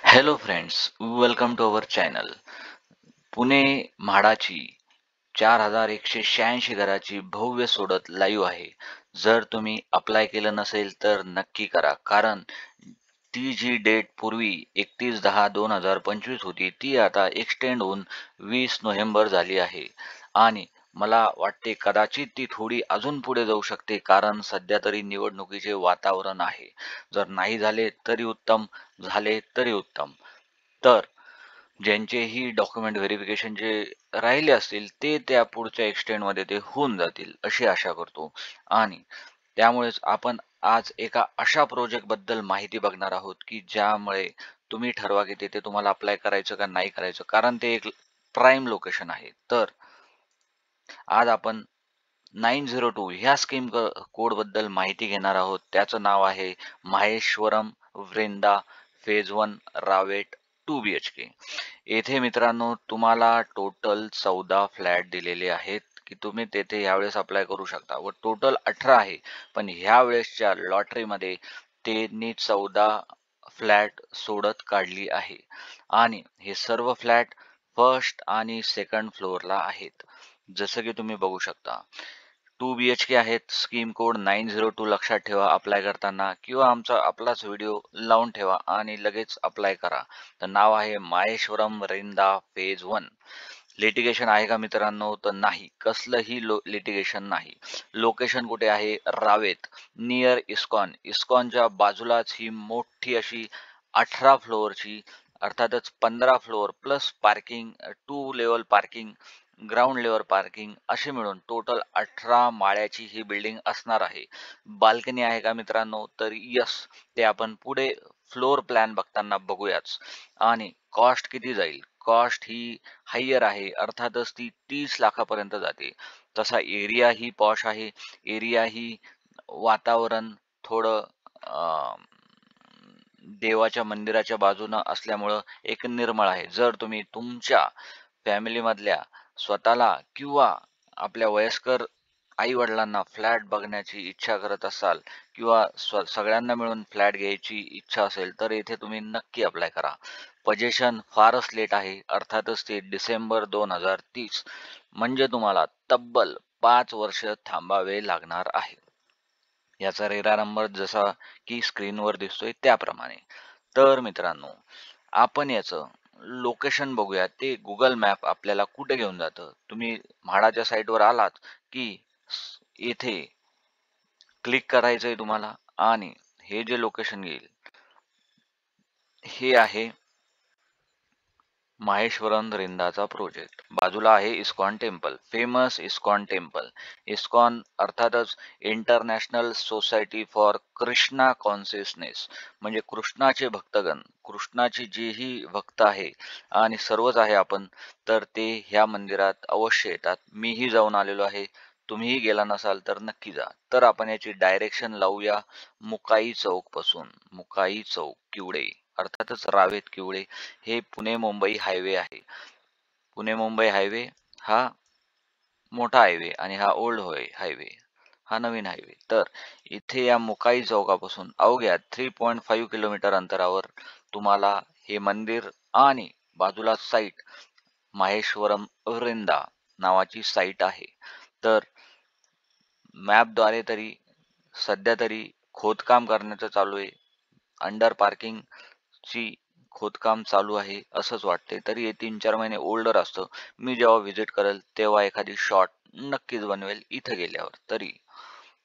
Hello friends, welcome to our channel. Pune म्हाडाची 4186 घराची भव्य सोडत लाईव्ह आहे. जर तुम्ही अप्लाय केलं नसेल तर नक्की करा, कारण ती जी डेट पूर्वी 31/10/2025 होती ती आता एक्सटेंड होऊन 20 नोव्हेंबर झाली आहे. आणि मला वाटते कदाचित ती थोडी अजून पुढे जाऊ शकते, कारण सध्या तरी निवडणुकीचे वातावरण आहे. जर नाही झाले तरी उत्तम, झाले तरी उत्तम. तर ज्यांचेही डॉक्युमेंट व्हेरिफिकेशनचे राहिले असतील ते त्या पुढच्या एक्सटेंडमध्ये ते होऊन जातील अशी आशा करतो. आणि त्यामुळेच आपण आज एका अशा प्रोजेक्ट बद्दल माहिती बघणार आहोत की ज्यामुळे तुम्ही ठरवा की तिथे तुम्हाला अप्लाय करायचं का नाही करायचं, कारण ते एक प्राईम लोकेशन आहे. तर आज आपण 902 ह्या स्कीम कोड बद्दल माहिती घेणार आहोत. त्याचं नाव आहे माहेश्वरम वृंदा फेज 1 रावेट 2 BHK. येथे मित्रांनो तुम्हाला टोटल 14 फ्लॅट दिलेले आहेत की तुम्ही तेथे यावेळेस अप्लाय करू शकता, व टोटल 18 आहे. पण ह्या वेळेसच्या लॉटरीमध्ये त्यांनी 14 फ्लॅट सोडत काढली आहे. आणि हे सर्व फ्लॅट फर्स्ट आणि सेकंड फ्लोअरला आहेत. जसं की तुम्ही बघू शकता 2 BHK आहेत. स्कीम कोड 902 लक्षात ठेवा अप्लाय करताना, किंवा आपलाच व्हिडिओ लावून ठेवा आणि लगेच अप्लाय करा. तर नाव आहे माहेश्वरम रेंदा फेज 1. लिटिगेशन आहे का मित्रांनो? तर नाही, कसलंही लिटिगेशन नाही. लोकेशन कुठे आहे? Ravet, near ISKCON. इस्कॉनच्या बाजूलाच ही मोठी अशी 18 फ्लोअरची, अर्थातच 15 floor plus parking, 2 level parking, ground level parking असे मिळून टोटल 18 माळ्याची ही बिल्डिंग असणार आहे. बाल्कनी आहे का मित्रांनो? तर यस, ते आपण पुढे फ्लोअर प्लॅन बघताना बघूयाच. आणि कॉस्ट किती जाईल? कॉस्ट ही हायर आहे, अर्थातच ती 30 लाखापर्यंत जाते. तसा एरिया ही पॉश आहे. एरिया ही वातावरण थोडं देवाच्या मंदिराच्या बाजूनं असल्यामुळं एक निर्मळ आहे. जर तुम्ही तुमच्या फॅमिलीमधल्या स्वतःला किंवा आपल्या वयस्कर आई-वडिलांना फ्लॅट बघण्याची इच्छा करत असाल, किंवा सगळ्यांना मिळून फ्लॅट घ्यायची इच्छा असेल, तर येथे तुम्ही नक्की अप्लाय करा. पोजेशन फारच लेट आहे, अर्थातच ते डिसेंबर 2030, म्हणजे तुम्हाला तब्बल 5 वर्ष थांबावे लागणार आहे. याचा रेरा नंबर जसा की स्क्रीनवर दिसतोय त्याप्रमाणे. तर मित्रांनो, आपण याचं लोकेशन बघूया. ते गुगल मॅप आपल्याला कुठे घेऊन जातं. तुम्ही म्हाडाच्या साईटवर आलात की येथे क्लिक करायचंय तुम्हाला, आणि हे जे लोकेशन येईल हे आहे माहेश्वरम रेंदाचा प्रोजेक्ट. बाजूला आहे ISKCON temple, famous ISKCON temple. ISKCON अर्थातच international society for Krishna consciousness, म्हणजे कृष्णाचे भक्तगण, कृष्णाची जेही भक्त आहे आणि सर्वच आहे आपण, तर ते ह्या मंदिरात अवश्य येतात. मीही जाऊन आलेलो आहे. तुम्हीही गेला नसाल तर नक्की जा. तर आपण याची डायरेक्शन लावूया मुकाई चौक पासून. मुकाई चौक किवडे, अर्थातच रावेत किवडे, हे पुणे मुंबई हायवे आहे. पुणे मुंबई हायवे हा मोठा हायवे, आणि हा ओल्ड हायवे हा नवीन हायवे. तर इथे या मुकाई चौकापासून अवघ्या 3.5 किलोमीटर अंतरावर तुम्हाला हे मंदिर आणि बाजूला साईट माहेश्वरम वृंदा नावाची साईट आहे. तर मॅपद्वारे तरी सध्या तरी खोदकाम करण्याचं चालू आहे. अंडर पार्किंगची खोदकाम चालू आहे असंच वाटते. तरी हे 3-4 महिने ओल्डर असतं. मी जेव्हा व्हिजिट करेल तेव्हा एखादी शॉट नक्कीच बनवेल इथं गेल्यावर तरी.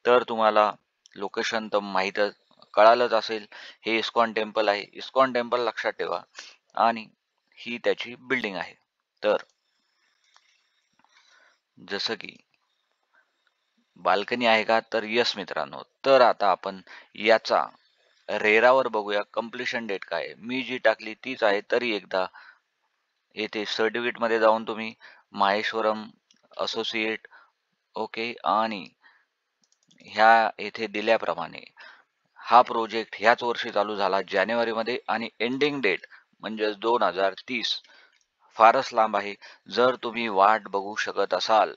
तर तुम्हाला लोकेशन तर माहीतच कळालंच असेल. हे इस्कॉन टेम्पल आहे. इस्कॉन टेम्पल लक्षात ठेवा, आणि ही त्याची बिल्डिंग आहे. तर जसं की बाल्कनी आहे का? तर यस मित्रांनो. तर आता आपण याचा रेरावर बघूया कंप्लीशन डेट काय आहे. मी जी टाकली तीच आहे. तरी एकदा येथे सर्टिफिकेटमध्ये जाऊन तुम्ही माहेश्वरम असोसिएट, ओके, आणि ह्या येथे दिल्याप्रमाणे हा प्रोजेक्ट ह्याच वर्षी चालू झाला जानेवारीमध्ये, आणि एंडिंग डेट म्हणजे 2030. फारच लांब आहे. जर तुम्ही वाट बघू शकत असाल,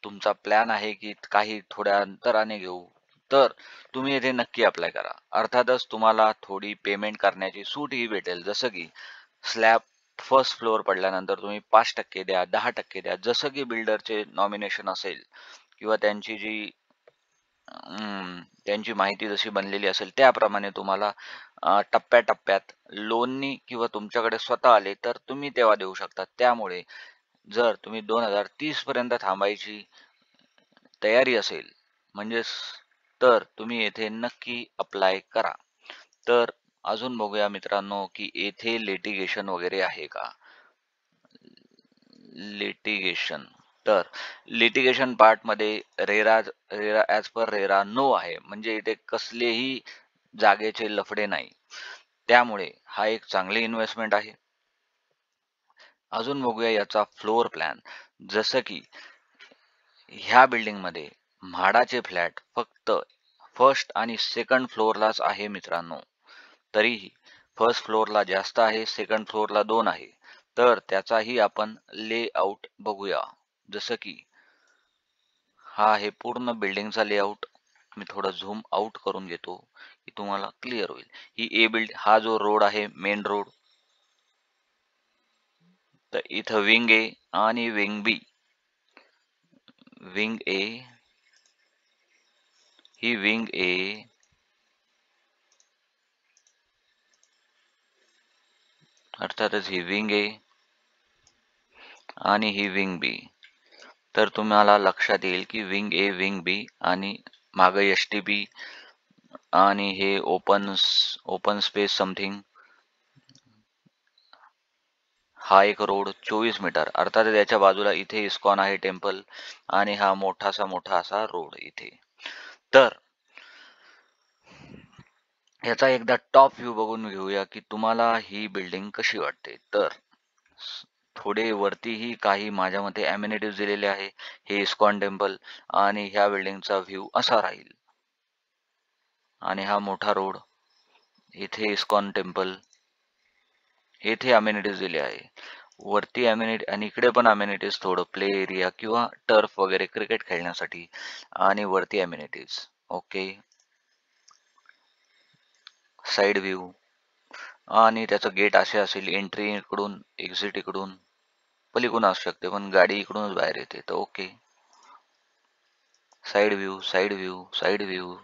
तुमचा प्लॅन आहे की काही थोड्या अंतराने घेऊ, तर तुम्ही येथे नक्की अप्लाय करा. अर्थातच तुम्हाला थोडी पेमेंट करण्याची सूटही भेटेल. जसं की स्लॅब फर्स्ट फ्लोअर पडल्यानंतर तुम्ही 5% द्या, 10% द्या. जसं की बिल्डरचे नॉमिनेशन असेल किंवा त्यांची माहिती जशी बनलेली असेल त्याप्रमाणे तुम्हाला टप्प्याटप्प्यात लोननी किंवा तुमच्याकडे स्वतः आले तर तुम्ही तेव्हा देऊ शकता. त्यामुळे जर तुम्ही 2030 पर्यंत थांबायची तयारी असेल म्हणजेच तर तुम्ही येथे नक्की अप्लाय करा. तर अजून बघूया मित्रांनो, की येथे लिटिगेशन वगैरे आहे का? लिटिगेशन. तर लिटिगेशन पार्टमध्ये RERA RERA as per RERA नो आहे. म्हणजे इथे कसलेही जागेचे लफडे नाही. त्यामुळे हा एक चांगली इन्व्हेस्टमेंट आहे. अजून बघूया याचा फ्लोअर प्लॅन. जसं की ह्या बिल्डिंगमध्ये म्हाडाचे फ्लॅट फक्त फर्स्ट आणि सेकंड फ्लोअरलाच आहे मित्रांनो. तरीही फर्स्ट फ्लोअरला जास्त आहे, सेकंड फ्लोअरला 2 आहे. तर त्याचाही आपण लेआउट बघूया. जसं की हा आहे पूर्ण बिल्डिंगचा लेआउट. मी थोडं झूम आउट करून घेतो की तुम्हाला क्लिअर होईल. ही ए बिल्ड हा जो रोड आहे मेन रोड. तर इथं विंग ए आणि विंग बी. विंग ए ही विंग ए अर्थातच ही विंग ए आणि ही विंग बी. तर तुम्हाला लक्षात येईल की विंग ए, विंग बी आणि मागं एस-टी-पी आणि हे ओपन स्पेस समथिंग. हा एक रोड 24 मीटर अर्थात त्याच्या बाजूला इथे इस्कॉन आहे टेम्पल आणि हा मोठा असा रोड इथे. तर याचा एकदा टॉप व्ह्यू बघून घेऊया की तुम्हाला ही बिल्डिंग कशी वाटते. तर थोडे वरतीही काही माझ्या मते अमेनिटीज दिलेले आहे. हे इस्कॉन टेम्पल आणि ह्या बिल्डिंगचा व्ह्यू असा राहील. आणि हा मोठा रोड, इथे इस्कॉन टेम्पल, येथे अमेनिटीज दिले आहे. वरती अमेनिटी आणि इकडे पण अमेनिटीज थोडं प्ले एरिया किंवा टर्फ वगैरे क्रिकेट खेळण्यासाठी आणि वरती अमेनिटीज. ओके. साइड व्ह्यू आणि त्याचं गेट असे असेल, एंट्री इकडून, एक्झिट इकडून, पलीकडून असू शकते पण गाडी इकडूनच बाहेर येते. तर okay. Side view, side view, side view,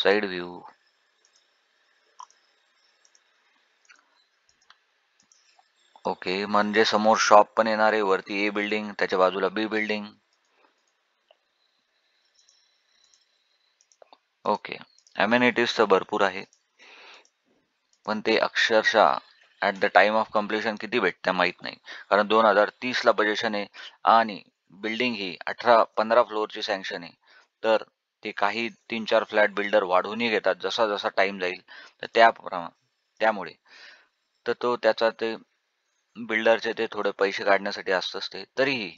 side view. Okay. म्हणजे समोर शॉप पण येणार आहे. वरती ए बिल्डिंग, त्याच्या बाजूला बी बिल्डिंग. ओके. अमेनिटीज तर भरपूर आहे. पण ते अक्षरशः at the time of completion किती भेटतं माहीत नाही. कारण 2030 ला पोझिशन आहे आणि बिल्डिंग ही 15 फ्लोअरची सँक्शन आहे. तर ते काही 3-4 फ्लॅट बिल्डर वाढवूनही घेतात जसा जसा टाइम जाईल. तर त्यामुळे तर तो त्याचा ते बिल्डरचे ते थोडे पैसे काढण्यासाठी असतंच ते. तरीही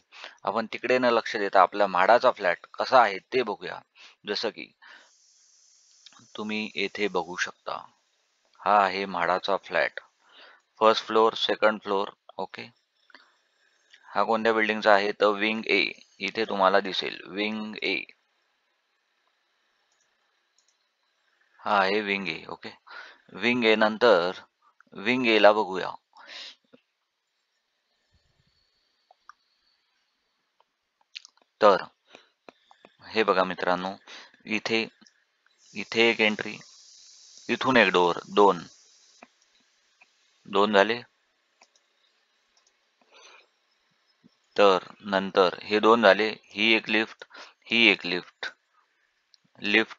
आपण तिकडे न लक्ष देता आपला म्हाडाचा फ्लॅट कसा आहे ते बघूया. जसं की तुम्ही येथे बघू शकता. हा आहे म्हाडाचा flat. First floor, second floor. Okay. हा कोणत्या बिल्डिंगचा आहे तर विंग ए. इथे तुम्हाला दिसेल विंग ए. हा आहे विंग ए. ओके. विंग ए नंतर विंग ए ला बघूया. तर हे बघा मित्रांनो, इथे इथे एक एंट्री, इथून एक डोअर, दोन झाले. तर नंतर हे 2 झाले. ही एक लिफ्ट, ही एक लिफ्ट. लिफ्ट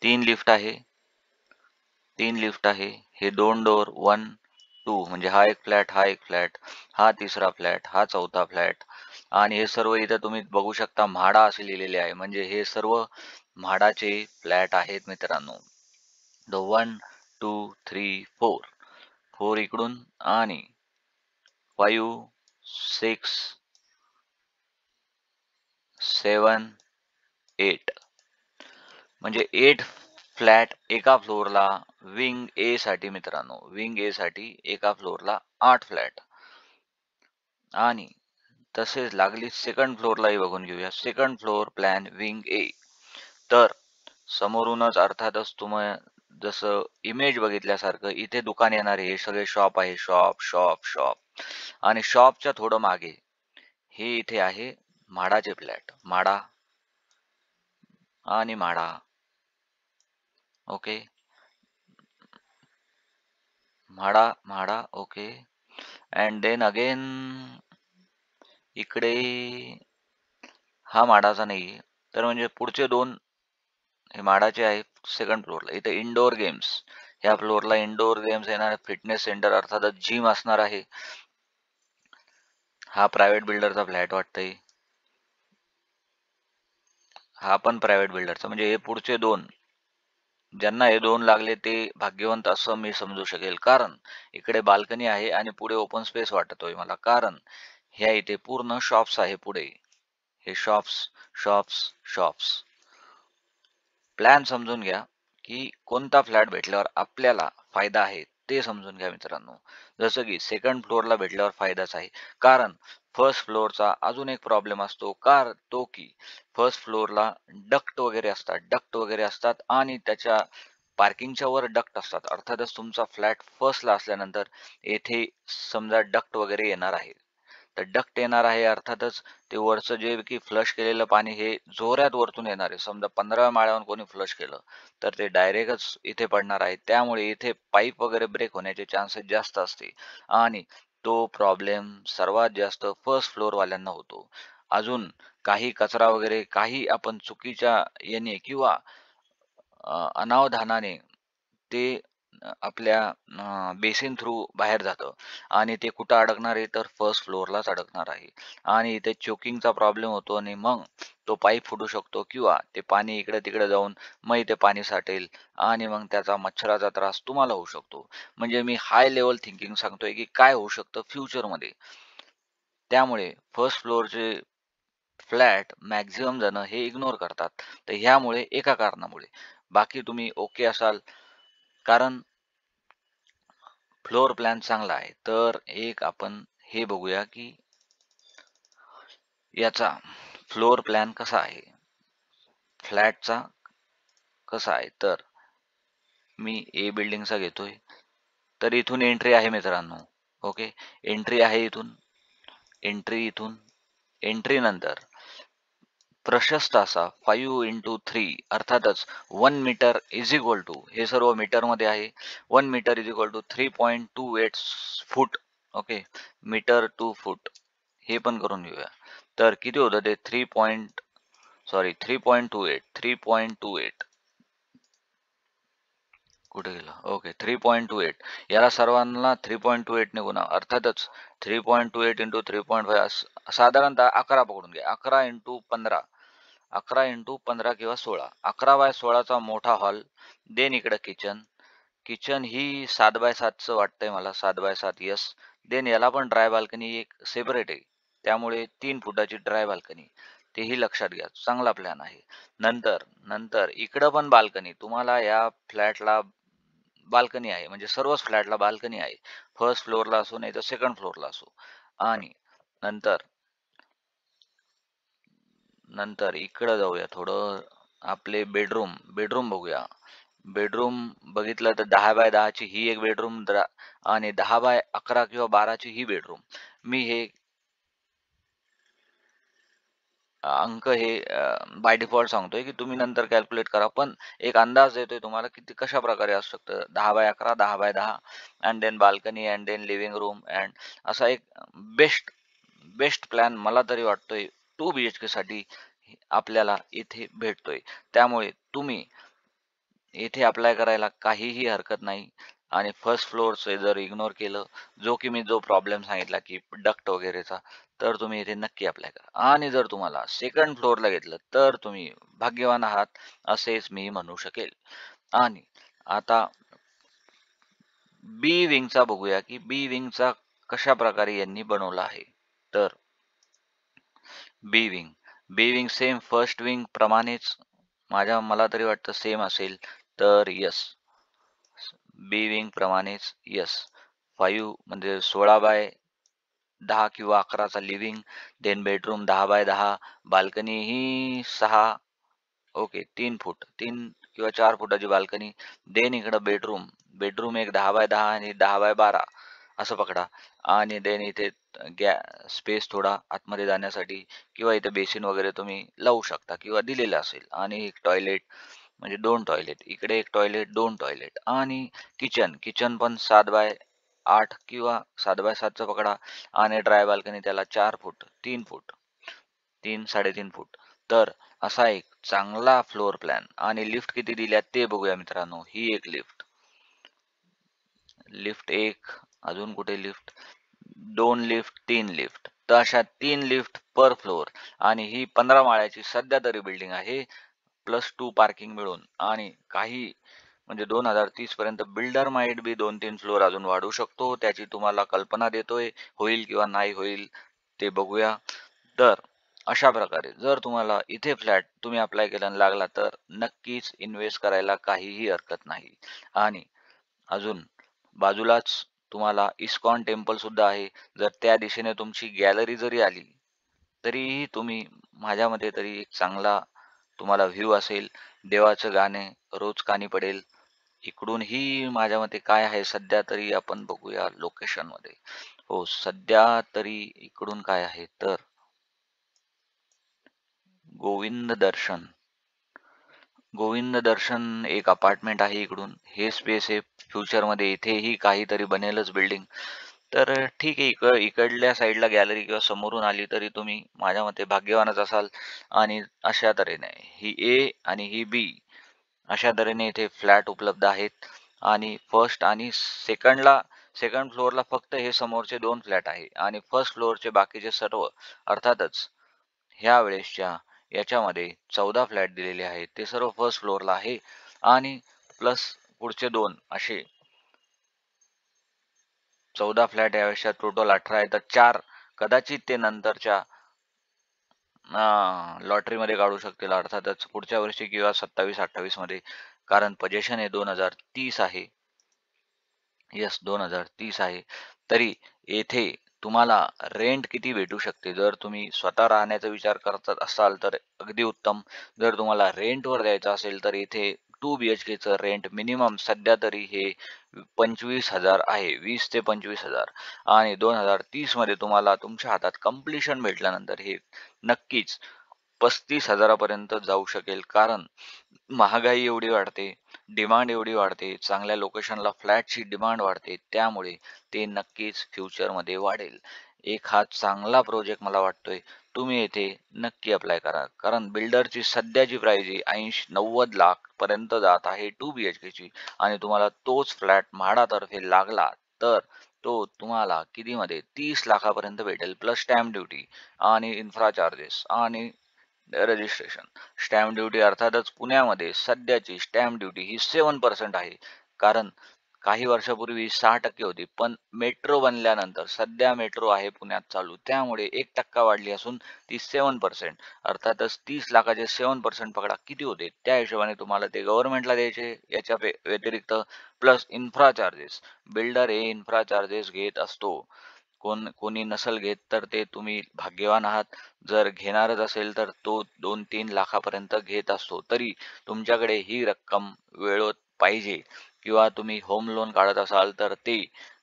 3 लिफ्ट आहे. 3 लिफ्ट आहे. हे 2 डोअर 1, 2 म्हणजे हा एक फ्लॅट, हा एक फ्लॅट, हा तिसरा फ्लॅट, हा चौथा फ्लॅट आणि हे सर्व इथे तुम्ही बघू शकता म्हाडा असे लिहिलेले आहे. म्हणजे हे सर्व म्हाडाचे फ्लॅट आहेत मित्रांनो. द 1, 2, 3, 4. 4 इकडून आणि 5, 6, 7, 8 म्हणजे 8 फ्लॅट एका फ्लोअरला विंग ए साठी मित्रांनो. विंग ए साठी एका फ्लोअरला 8 फ्लॅट आणि तसेच लागली सेकंड फ्लोअरलाही बघून घेऊया. सेकंड फ्लोअर प्लॅन विंग ए. तर समोरूनच अर्थातच तुम्ही जसं इमेज बघितल्यासारखं इथे दुकान येणार आहे, हे सगळे शॉप आहे, शॉप शॉप शॉप. आणि शॉपच्या थोडं मागे हे इथे आहे म्हाडाचे फ्लॅट, म्हाडा आणि MHADA. Okay, MHADA MHADA. Okay. And then again इकडे हा म्हाडाचा नाहीये, तर म्हणजे पुढचे दोन हे म्हाडाचे आहेत सेकंड फ्लोअरला. इथे इंडोर गेम्स, ह्या फ्लोअरला इंडोर गेम्स येणार, फिटनेस सेंटर अर्थातच जिम असणार आहे. हा प्रायव्हेट बिल्डरचा फ्लॅट वाटतंय. हा पण प्रायव्हेट बिल्डरचा, म्हणजे हे पुढचे दोन, ज्यांना हे दोन लागले ते भाग्यवंत असं मी समजू शकेल. कारण इकडे बाल्कनी आहे आणि पुढे ओपन स्पेस वाटतोय मला. कारण ह्या इथे पूर्ण शॉप्स आहे पुढे. हे शॉप्स शॉप्स शॉप्स. प्लॅन समजून घ्या, की कोणता फ्लॅट भेटल्यावर आपल्याला फायदा आहे ते समजून घ्या मित्रांनो. जसं की सेकंड फ्लोअरला भेटल्यावर फायदाच आहे. कारण फर्स्ट फ्लोअरचा अजून एक प्रॉब्लेम असतो, तो की फर्स्ट फ्लोअरला डक्ट वगैरे असतात आणि त्याच्या पार्किंगच्या वर डक्ट असतात. अर्थातच तुमचा फ्लॅट फर्स्टला असल्यानंतर येथे समजा डक्ट वगैरे येणार आहे. तर डक्ट येणार आहे अर्थातच ते वरचं जे की फ्लश केलेलं पाणी हे जोरात वरतून येणार आहे. समजा 15व्या माळ्यावरून कोणी फ्लश केलं तर ते डायरेक्टच इथे पडणार आहे. त्यामुळे इथे पाईप वगैरे ब्रेक होण्याचे चान्सेस जास्त असते आणि तो प्रॉब्लेम सर्वात जास्त फर्स्ट फ्लोअर वाल्यांना होतो. अजून काही कचरा वगैरे काही आपण चुकीच्या याने किंवा अनावधानाने ते आपल्या बेसिन थ्रू बाहेर जातं आणि ते कुठं अडकणार आहे तर फर्स्ट फ्लोअरलाच अडकणार आहे. आणि इथे चोकिंगचा प्रॉब्लेम होतो आणि मग तो पाईप फुटू शकतो किंवा ते पाणी इकडे तिकडे जाऊन मग इथे पाणी साठेल आणि मग त्याचा मच्छराचा त्रास तुम्हाला होऊ शकतो. म्हणजे मी हाय लेवल थिंकिंग सांगतोय की काय होऊ शकतं फ्युचरमध्ये. त्यामुळे फर्स्ट फ्लोअरचे फ्लॅट मॅक्झिमम जण हे इग्नोर करतात. तर ह्यामुळे एका कारणामुळे. बाकी तुम्ही ओके असाल, कारण फ्लोअर प्लॅन चांगला आहे. तर एक आपण हे बघूया की याचा फ्लोअर प्लॅन कसा आहे, फ्लॅटचा कसा आहे. तर मी ए बिल्डिंगचा घेतोय. तर इथून एंट्री आहे मित्रांनो. ओके, एंट्री आहे इथून. इथून एंट्री नंतर प्रशस्त असा 5 × 3 अर्थातच 1 मीटर इज इक्वल टू, हे सर्व मीटरमध्ये आहे. 1 metre is equal to 3.28 foot. Okay, metre to foot हे पण करून घेऊया. तर किती होतं ते 3.28 कुठे गेला. ओके, 3.28. याला सर्वांना 3.28 ने गुणा. अर्थातच 3.28 × 3.5 साधारणतः 11 पकडून घ्या. 11 × 15, 11 × 15 किंवा 16. 11 बाय 16चा मोठा हॉल. देन इकडे किचन. किचन ही 7 बाय 7चं वाटतंय मला, 7 बाय 7. यस. देन याला पण ड्राय बाल्कनी एक सेपरेट आहे, त्यामुळे 3 फुटाची ड्राय बाल्कनी. तेही लक्षात घ्या, चांगला प्लॅन आहे. नंतर नंतर इकडं पण बाल्कनी. तुम्हाला या फ्लॅटला बाल्कनी आहे, म्हणजे सर्वच फ्लॅटला बाल्कनी आहे. फर्स्ट फ्लोअरला असो नाही तर सेकंड फ्लोअरला असो. आणि नंतर नंतर इकडं जाऊया थोडं, आपले बेडरूम बघूया. बेडरूम बघितलं तर 10 बाय 10ची ही एक बेडरूम, आणि 10 बाय 11 किंवा 12ची ही बेडरूम. मी हे अंक हे बाय डिफॉल्ट सांगतोय की तुम्ही नंतर कॅल्क्युलेट करा, पण एक अंदाज देतोय तुम्हाला की ते कशा प्रकारे असू शकतं. 10 by 11, 10 by 10, and then balcony and then living room and असा एक बेस्ट बेस्ट प्लॅन मला तरी वाटतोय 2 BHK साठी आपल्याला इथे भेटतोय. त्यामुळे तुम्ही येथे अप्लाय करायला काहीही हरकत नाही. आणि फर्स्ट फ्लोअरचे जर इग्नोर केलं, जो प्रॉब्लेम सांगितला की डक्ट वगैरेचा, तर तुम्ही इथे नक्की अप्लाय करा. आणि जर तुम्हाला सेकंड फ्लोअरला घेतलं तर तुम्ही भाग्यवान आहात असेच मी म्हणू शकेल. आणि आता बी विंगचा बघूया की बी विंगचा कशा प्रकारे यांनी बनवला आहे. तर B wing B wing same first wing प्रमाणेच मला तरी वाटतं सेम असेल. तर यस, बी विंग प्रमाणेच यस. 5 म्हणजे 16 बाय 10 किंवा 11चा living. Then bedroom 10 by 10, balcony ही 6 ओके 3 फूट 3 किंवा 4 फुटाची बाल्कनी. देन इकडं बेडरूम. बेडरूम एक 10 बाय 10 आणि 10 बाय 12 असं पकडा. आणि देन इथे गॅ स्पेस थोडा आतमध्ये जाण्यासाठी किंवा इथे बेसिन वगैरे तुम्ही लावू शकता किंवा दिलेलं असेल. आणि एक टॉयलेट म्हणजे 2 टॉयलेट. इकडे एक टॉयलेट, 2 टॉयलेट आणि किचन. किचन पण 7 बाय 8 किंवा 7 बाय 7चं पकडा. आणि ड्राय बाल्कनी त्याला 4 फूट, 3 फूट, 3-3.5 फूट. तर असा एक चांगला फ्लोअर प्लॅन. आणि लिफ्ट किती दिल्या ते बघूया मित्रांनो. ही एक लिफ्ट, लिफ्ट एक, अजून कुठे लिफ्ट, 2 लिफ्ट, 3 लिफ्ट. तर अशा 3 लिफ्ट पर फ्लोअर. आणि ही 15 माळ्याची सध्या तरी बिल्डिंग आहे, +2 पार्किंग मिळून. आणि काही म्हणजे 2030 पर्यंत बिल्डर माइट बी 2-3 फ्लोअर अजून वाढवू शकतो. त्याची तुम्हाला कल्पना देतोय. होईल किंवा नाही होईल ते बघूया. तर अशा प्रकारे जर तुम्हाला इथे फ्लॅट तुम्ही अप्लाय केला आणि लागला तर नक्कीच इन्व्हेस्ट करायला काहीही हरकत नाही. आणि अजून बाजूलाच तुम्हाला इस्कॉन टेम्पल सुद्धा आहे. जर त्या दिशेने तुमची गॅलरी जरी आली तरीही तुम्ही, माझ्या मते तरी एक चांगला तुम्हाला व्ह्यू असेल. देवाचं गाणे रोज कानी पडेल. इकडूनही माझ्या मते काय आहे सध्या तरी आपण बघूया लोकेशन मध्ये. हो, सध्या तरी इकडून काय आहे तर गोविंद दर्शन. गोविंद दर्शन एक अपार्टमेंट आहे इकडून. हे स्पेस आहे. फ्युचरमध्ये इथेही काहीतरी बनेलच बिल्डिंग. तर ठीक आहे, इकडल्या साईडला गॅलरी किंवा समोरून आली तरी तुम्ही माझ्या मते भाग्यवानच असाल. आणि अशा तऱ्हेने ही ए आणि ही बी, अशा तऱ्हेने इथे फ्लॅट उपलब्ध आहेत. आणि फर्स्ट आणि सेकंड फ्लोअरला फक्त हे समोरचे 2 फ्लॅट आहे. आणि फर्स्ट फ्लोअरचे बाकीचे सर्व, अर्थातच ह्या वेळेसच्या याच्यामध्ये 14 फ्लॅट दिलेले आहेत. ते सर्व फर्स्ट फ्लोअरला आहे. आणि प्लस पुढचे 2 असे 14 फ्लॅट यावेळेसच्या टोटल 18 आहे. तर 4 कदाचित ते नंतरच्या लॉटरीमध्ये काढू शकतील, अर्थातच पुढच्या वर्षी किंवा 27-28 मध्ये. कारण पोझिशन हे 2030 आहे. येस, 2030 आहे. तरी येथे तुम्हाला रेंट किती भेटू शकते? जर तुम्ही स्वतः राहण्याचा विचार करत असाल तर अगदी उत्तम. जर तुम्हाला रेंटवर द्यायचं असेल तर इथे 2 BHKचं रेंट मिनिमम सध्या तरी हे 25,000 आहे. 20 ते 25,000. आणि 2030 मध्ये तुम्हाला तुमच्या हातात कंप्लिशन भेटल्यानंतर हे नक्कीच 35,000पर्यंत जाऊ शकेल. कारण महागाई एवढी वाढते, डिमांड एवढी वाढते, चांगल्या लोकेशनला फ्लॅटची डिमांड वाढते. त्यामुळे ते नक्कीच फ्युचरमध्ये वाढेल. एक हा चांगला प्रोजेक्ट मला वाटतोय. तुम्ही येथे नक्की अप्लाय करा. कारण बिल्डरची सध्याची प्राइस ही 80-90 लाख पर्यंत जात आहे 2 BHKची. आणि तुम्हाला तोच फ्लॅट म्हाडातर्फे लागला तर तो तुम्हाला कितीमध्ये 30 लाखापर्यंत भेटेल. प्लस स्टॅम्प ड्युटी आणि इन्फ्रा चार्जेस आणि रजिस्ट्रेशन. स्टॅम्प ड्युटी अर्थातच पुण्यामध्ये सध्याची स्टॅम्प ड्युटी ही 7% आहे. कारण काही वर्षापूर्वी 6% होती. पण मेट्रो बनल्यानंतर सध्या मेट्रो आहे पुण्यात चालू. त्यामुळे 1% वाढली असून ती 7%. अर्थातच 30 लाखाचे 7% पकडा किती होते? त्या हिशोबाने तुम्हाला ते गव्हर्नमेंटला द्यायचे. याच्या व्यतिरिक्त प्लस इन्फ्रा चार्जेस. बिल्डर हे इन्फ्रा चार्जेस घेत असतो. कोणी नसल घेत तर ते तुम्ही भाग्यवान आहात. जर घेणारच असेल तर तो 2-3 लाखापर्यंत घेत असतो. तरी तुमच्याकडे ही रक्कम वेळोत पाहिजे. किंवा तुम्ही होम लोन काढत असाल तर ते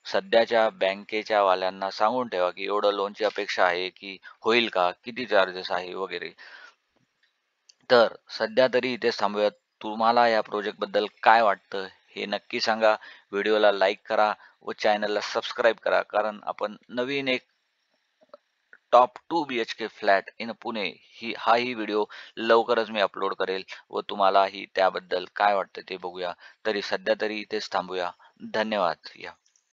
सध्याच्या बँकेच्या वाल्यांना सांगून ठेवा की एवढं लोनची अपेक्षा आहे, की होईल का, किती चार्जेस आहे वगैरे. तर सध्या तरी इथेच थांबूयात. तुम्हाला या प्रोजेक्ट बद्दल काय वाटतं हे नक्की सांगा. व्हिडिओला लाईक करा व चॅनलला सबस्क्राईब करा. कारण आपण नवीन एक top 2 BHK flat in Pune हाही व्हिडिओ लवकरच मी अपलोड करेल. व तुम्हालाही त्याबद्दल काय वाटतं ते बघूया. तरी सध्या तरी इथेच थांबूया. धन्यवाद. या